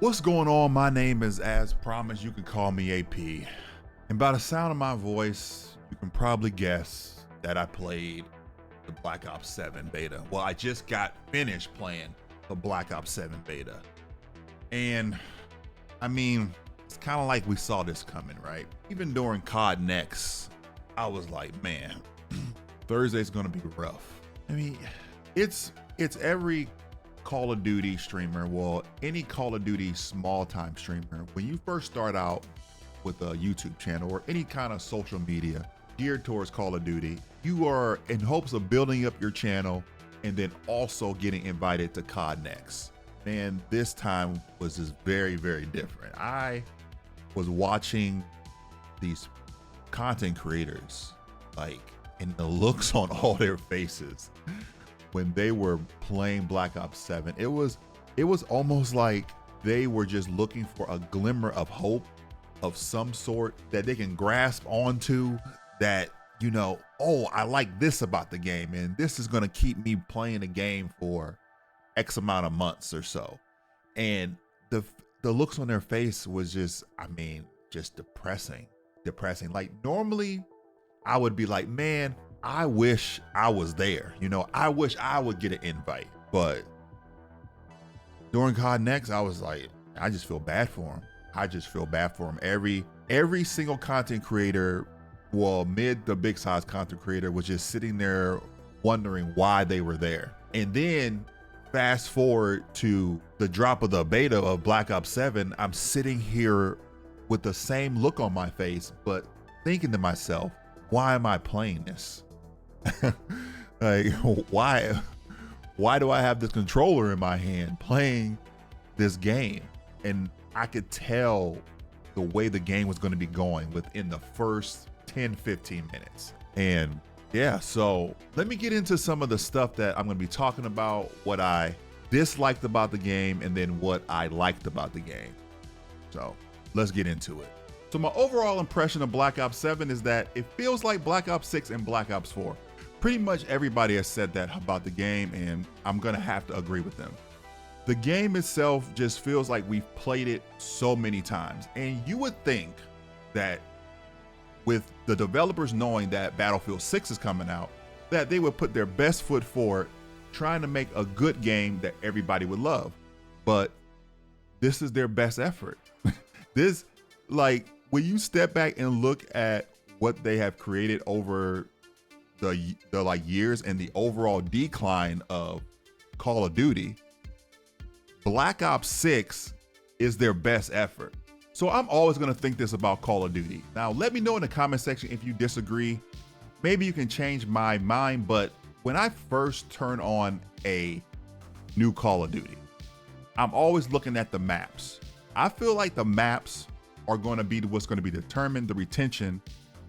What's going on? My name is, as promised, you can call me AP. And by the sound of my voice, you can probably guess that I played the Black Ops 7 beta. Well, I just got finished playing the Black Ops 7 beta. And I mean, it's kind of like we saw this coming, right? Even during COD Next, I was like, man, Thursday's gonna be rough. I mean, it's every Call of Duty streamer, well, any Call of Duty small time streamer, when you first start out with a YouTube channel or any kind of social media geared towards Call of Duty, you are in hopes of building up your channel and then also getting invited to COD Next. Man, this time was just very, very different. I was watching these content creators, like, and the looks on all their faces when they were playing Black Ops 7, it was almost like they were just looking for a glimmer of hope of some sort that they can grasp onto, that, you know, oh, I like this about the game and this is gonna keep me playing the game for X amount of months or so. And the looks on their face was just, I mean, just depressing. Like, normally I would be like, man, I wish I was there. You know, I wish I would get an invite. But during COD Next, I was like, I just feel bad for him. Every single content creator, well, mid to big size content creator, was just sitting there wondering why they were there. And then fast forward to the drop of the beta of Black Ops 7, I'm sitting here with the same look on my face, but thinking to myself, why am I playing this? Like, why do I have this controller in my hand playing this game? And I could tell the way the game was going to be going within the first 10-15 minutes. And yeah, so let me get into some of the stuff that I'm going to be talking about, what I disliked about the game and then what I liked about the game. So let's get into it. So my overall impression of Black Ops 7 is that it feels like Black Ops 6 and Black Ops 4. Pretty much everybody has said that about the game, and I'm gonna have to agree with them. The game itself just feels like we've played it so many times, and you would think that with the developers knowing that Battlefield 6 is coming out, that they would put their best foot forward trying to make a good game that everybody would love. But this is their best effort. This, like, when you step back and look at what they have created over the like years and the overall decline of Call of Duty, Black Ops 6 is their best effort. So I'm always gonna think this about Call of Duty. Now, let me know in the comment section if you disagree. Maybe you can change my mind, but when I first turn on a new Call of Duty, I'm always looking at the maps. I feel like the maps are going to be what's going to be determine the retention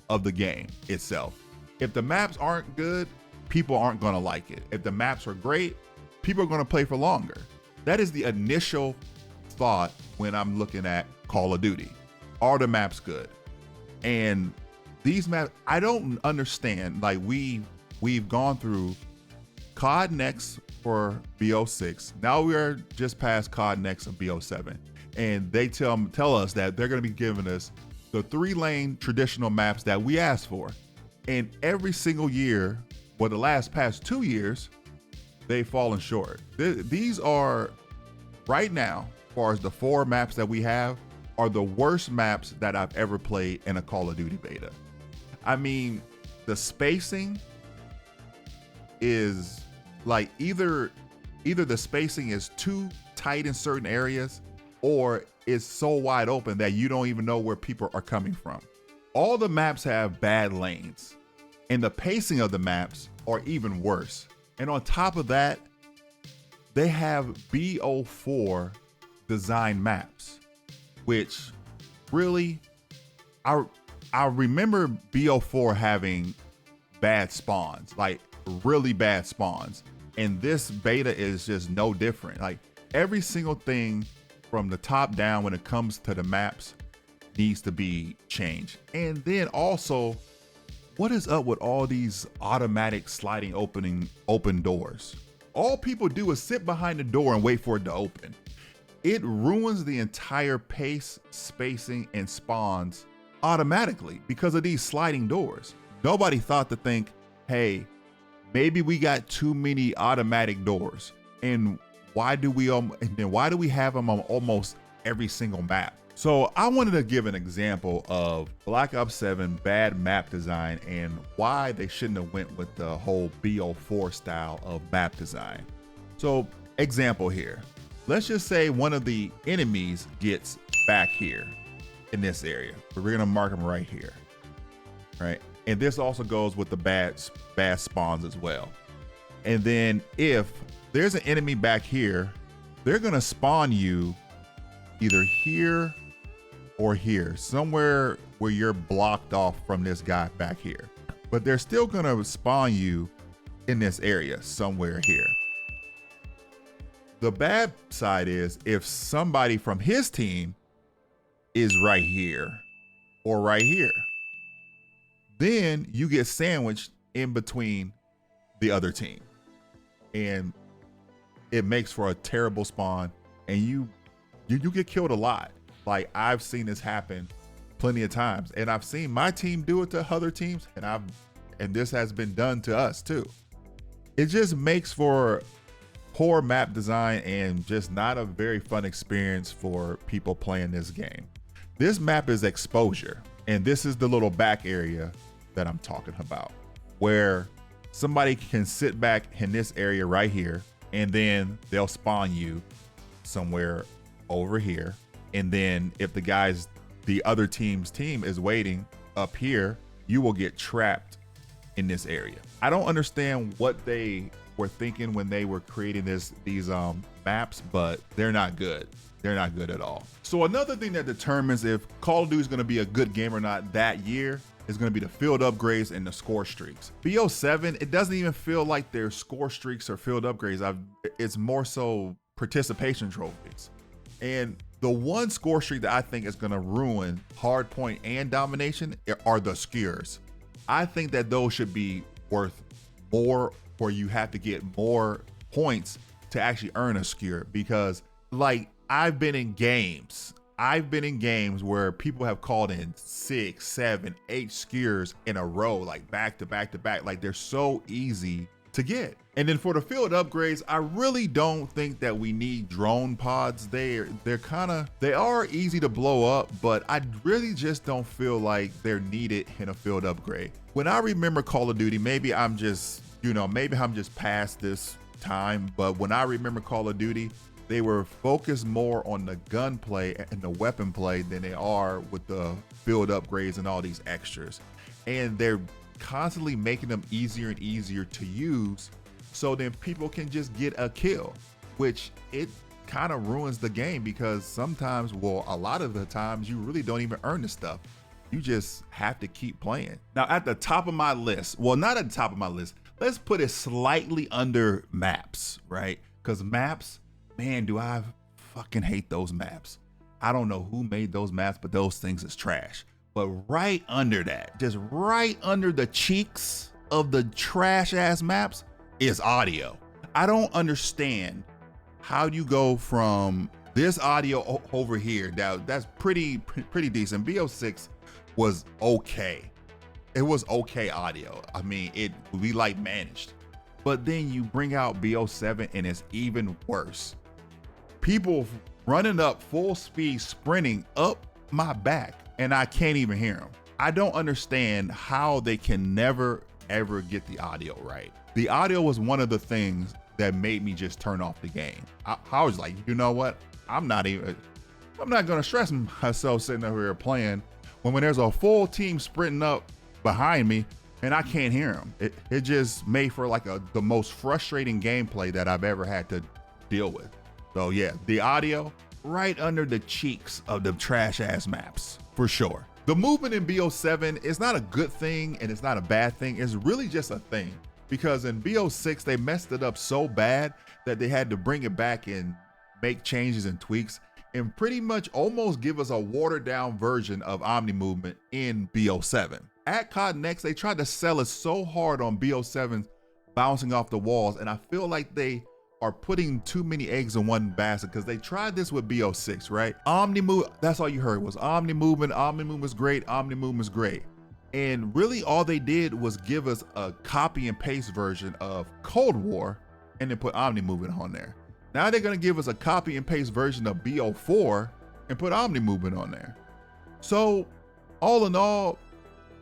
of the game itself. If the maps aren't good, people aren't going to like it. If the maps are great, people are going to play for longer. That is the initial thought when I'm looking at Call of Duty. Are the maps good? And these maps, I don't understand. Like, we've gone through COD Next for BO6. Now we are just past COD Next of BO7. And they tell us that they're going to be giving us the 3-lane traditional maps that we asked for. And every single year, well, the past 2 years, they've fallen short. These are, right now, as far as the 4 maps that we have, are the worst maps that I've ever played in a Call of Duty beta. I mean, the spacing is like, either the spacing is too tight in certain areas, or it's so wide open that you don't even know where people are coming from. All the maps have bad lanes, and the pacing of the maps are even worse. And on top of that, they have BO4 design maps, which really, I remember BO4 having bad spawns, like really bad spawns. And this beta is just no different. Like, every single thing from the top down when it comes to the maps needs to be changed. And then also, what is up with all these automatic sliding open doors? All people do is sit behind the door and wait for it to open. it ruins the entire pace, spacing, and spawns automatically because of these sliding doors. Nobody thought to think, hey, maybe we got too many automatic doors. And why do we have them on almost every single map? So I wanted to give an example of Black Ops 7 bad map design and why they shouldn't have went with the whole BO4 style of map design. So example here, let's just say one of the enemies gets back here in this area. But we're gonna mark them right here, right? And this also goes with the bad spawns as well. And then if there's an enemy back here, they're gonna spawn you either here or here, somewhere where you're blocked off from this guy back here. But they're still gonna spawn you in this area somewhere here. The bad side is if somebody from his team is right here or right here, then you get sandwiched in between the other team. And it makes for a terrible spawn and you get killed a lot. Like I've seen this happen plenty of times and I've seen my team do it to other teams and this has been done to us too. It just makes for poor map design and just not a very fun experience for people playing this game. This map is exposure, and this is the little back area that I'm talking about, where somebody can sit back in this area right here, and then they'll spawn you somewhere over here. And then if the other team's team is waiting up here, you will get trapped in this area. I don't understand what they were thinking when they were creating these maps, but they're not good. They're not good at all. So another thing that determines if Call of Duty is going to be a good game or not that year is going to be the field upgrades and the score streaks. BO7, it doesn't even feel like they're score streaks or field upgrades. It's more so participation trophies. And the one score streak that I think is going to ruin hardpoint and domination are the skewers. I think that those should be worth more, where you have to get more points to actually earn a skewer, because like I've been in games where people have called in 6, 7, 8 skewers in a row, like back to back to back. Like they're so easy to get. And then for the field upgrades, I really don't think that we need drone pods. They are easy to blow up, but I really just don't feel like they're needed in a field upgrade. When I remember Call of Duty, maybe I'm just past this time, but when I remember Call of Duty, they were focused more on the gunplay and the weapon play than they are with the field upgrades and all these extras. And they're constantly making them easier and easier to use, so then people can just get a kill, which it kind of ruins the game, because sometimes, well, a lot of the times you really don't even earn the stuff. You just have to keep playing. Now at the top of my list, well, not at the top of my list, let's put it slightly under maps, right? Because maps, man, do I fucking hate those maps. I don't know who made those maps, but those things is trash. But right under that, just right under the cheeks of the trash ass maps is audio. I don't understand how you go from this audio over here. That's pretty decent. BO6 was okay. It was okay audio. I mean, we like managed. But then you bring out BO7 and it's even worse. People running up full speed, sprinting up my back, and I can't even hear them. I don't understand how they can never ever get the audio right. The audio was one of the things that made me just turn off the game. I was like, you know what? I'm not gonna stress myself sitting over here playing when there's a full team sprinting up behind me and I can't hear them. It just made for like the most frustrating gameplay that I've ever had to deal with. So yeah, the audio right under the cheeks of the trash ass maps for sure. The movement in BO7 is not a good thing and it's not a bad thing. It's really just a thing, because in BO6 they messed it up so bad that they had to bring it back and make changes and tweaks and pretty much almost give us a watered down version of omni-movement in BO7. At COD Next, they tried to sell us so hard on BO7's bouncing off the walls, and I feel like they are putting too many eggs in one basket because they tried this with BO6, right? Omni-move, that's all you heard was omni-movement, omni-movement's great, omni-movement's great. And really all they did was give us a copy and paste version of Cold War and then put omni-movement on there. Now they're gonna give us a copy and paste version of BO4 and put omni-movement on there. So all in all,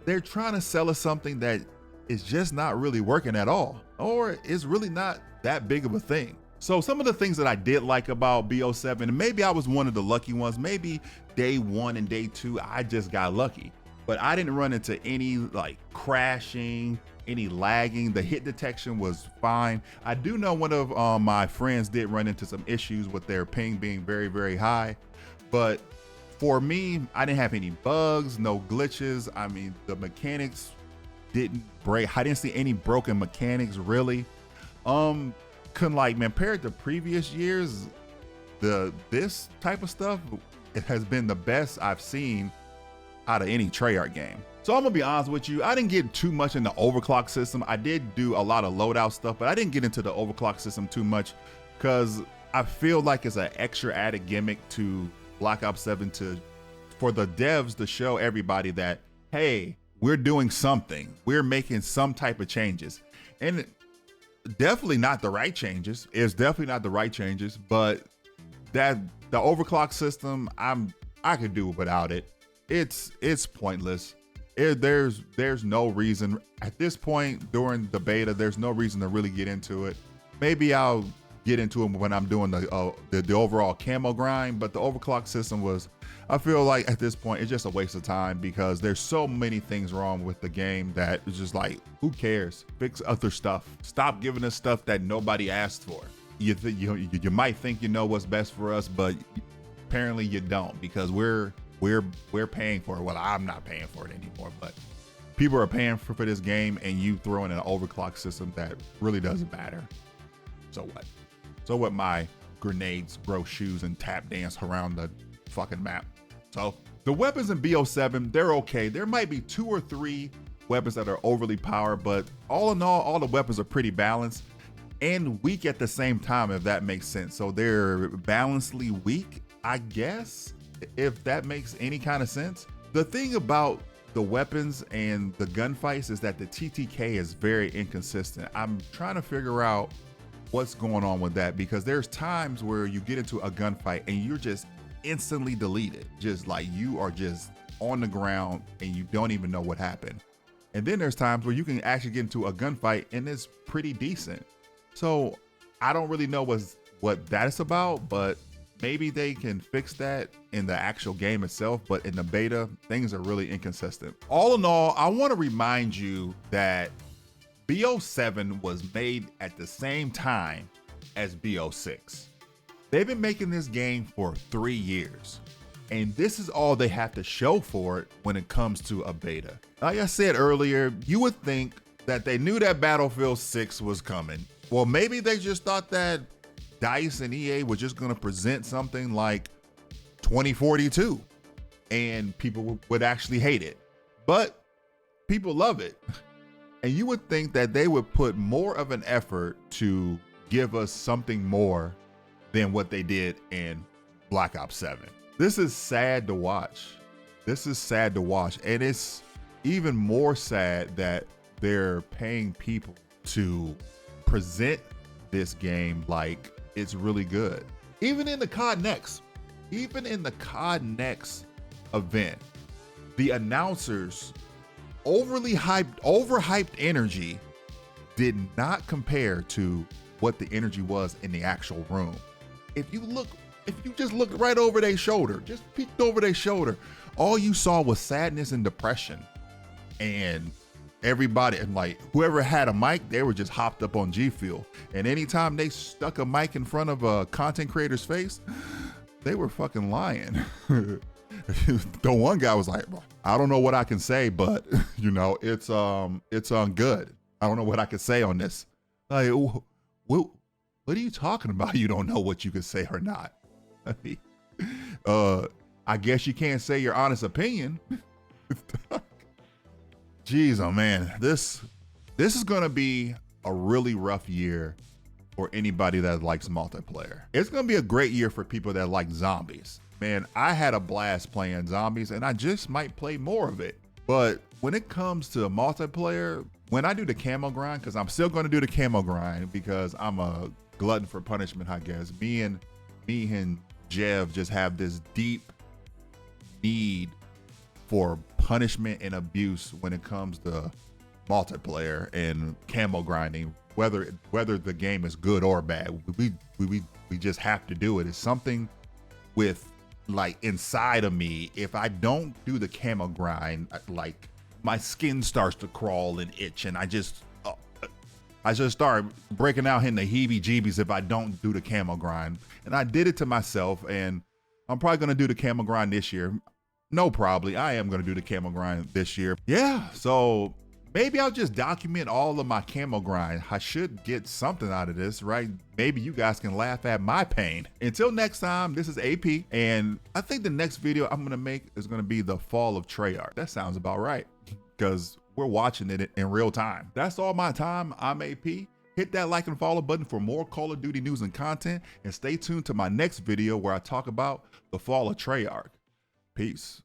they're trying to sell us something that is just not really working at all, or is really not that big of a thing. So some of the things that I did like about BO7, and maybe I was one of the lucky ones, maybe day 1 and day 2, I just got lucky, but I didn't run into any like crashing, any lagging. The hit detection was fine. I do know one of my friends did run into some issues with their ping being very, very high, but for me, I didn't have any bugs, no glitches. I mean, the mechanics didn't break. I didn't see any broken mechanics really. Couldn't like, man, compared to previous years, this type of stuff, it has been the best I've seen out of any Treyarch game. So I'm gonna be honest with you, I didn't get too much in the overclock system. I did do a lot of loadout stuff, but I didn't get into the overclock system too much because I feel like it's an extra added gimmick to Black Ops 7 for the devs to show everybody that, hey, we're doing something. We're making some type of changes. And definitely not the right changes. It's definitely not the right changes, but that the overclock system, I could do without it. It's pointless. There's no reason at this point during the beta, there's no reason to really get into it. Maybe I'll get into it when I'm doing the overall camo grind, but the overclock system was, I feel like at this point, it's just a waste of time because there's so many things wrong with the game that it's just like, who cares? Fix other stuff. Stop giving us stuff that nobody asked for. You might think you know what's best for us, but apparently you don't, because we're paying for it. Well, I'm not paying for it anymore, but people are paying for this game, and you throw in an overclock system that really doesn't matter. So what? So what? My grenades, grow shoes, and tap dance around the fucking map. So the weapons in BO7, they're okay. There might be 2 or 3 weapons that are overly powered, but all in all the weapons are pretty balanced and weak at the same time, if that makes sense. So they're balancedly weak, I guess, if that makes any kind of sense. The thing about the weapons and the gunfights is that the TTK is very inconsistent. I'm trying to figure out what's going on with that, because there's times where you get into a gunfight and you're just instantly deleted, just like you are just on the ground and you don't even know what happened. And then there's times where you can actually get into a gunfight and it's pretty decent. So I don't really know what that's about, but maybe they can fix that in the actual game itself. But in the beta, things are really inconsistent. All in all, I want to remind you that BO7 was made at the same time as BO6. They've been making this game for 3 years, and this is all they have to show for it when it comes to a beta. Like I said earlier, you would think that they knew that Battlefield 6 was coming. Well, maybe they just thought that DICE and EA were just gonna present something like 2042 and people would actually hate it, but people love it. And you would think that they would put more of an effort to give us something more than what they did in Black Ops 7. This is sad to watch. This is sad to watch. And it's even more sad that they're paying people to present this game like it's really good. Even in the COD Next event, the announcers overhyped energy did not compare to what the energy was in the actual room. If you just looked right over their shoulder, just peeked over their shoulder, all you saw was sadness and depression. And everybody, and like whoever had a mic, they were just hopped up on G Fuel. And anytime they stuck a mic in front of a content creator's face, they were fucking lying. The one guy was like, I don't know what I can say, but you know, it's good. I don't know what I can say on this. Like, what are you talking about? You don't know what you can say or not. I guess you can't say your honest opinion. Jeez, oh man, this is gonna be a really rough year for anybody that likes multiplayer. It's gonna be a great year for people that like zombies. Man, I had a blast playing zombies and I just might play more of it. But when it comes to multiplayer, when I do the camo grind, because I'm still gonna do the camo grind because I'm a glutton for punishment, I guess. Me and Jev just have this deep need for punishment and abuse when it comes to multiplayer and camo grinding, whether the game is good or bad. We just have to do it. It's something with like inside of me. If I don't do the camo grind, like my skin starts to crawl and itch, and I just start breaking out in the heebie-jeebies if I don't do the camo grind. And I did it to myself, and I'm probably gonna do the camo grind this year. No, probably I am gonna do the camo grind this year. Yeah, so maybe I'll just document all of my camo grind. I should get something out of this, right? Maybe you guys can laugh at my pain. Until next time, this is AP, and I think the next video I'm gonna make is gonna be the fall of Treyarch. That sounds about right, because we're watching it in real time. That's all my time. I'm AP. Hit that like and follow button for more Call of Duty news and content, and stay tuned to my next video where I talk about the fall of Treyarch. Peace.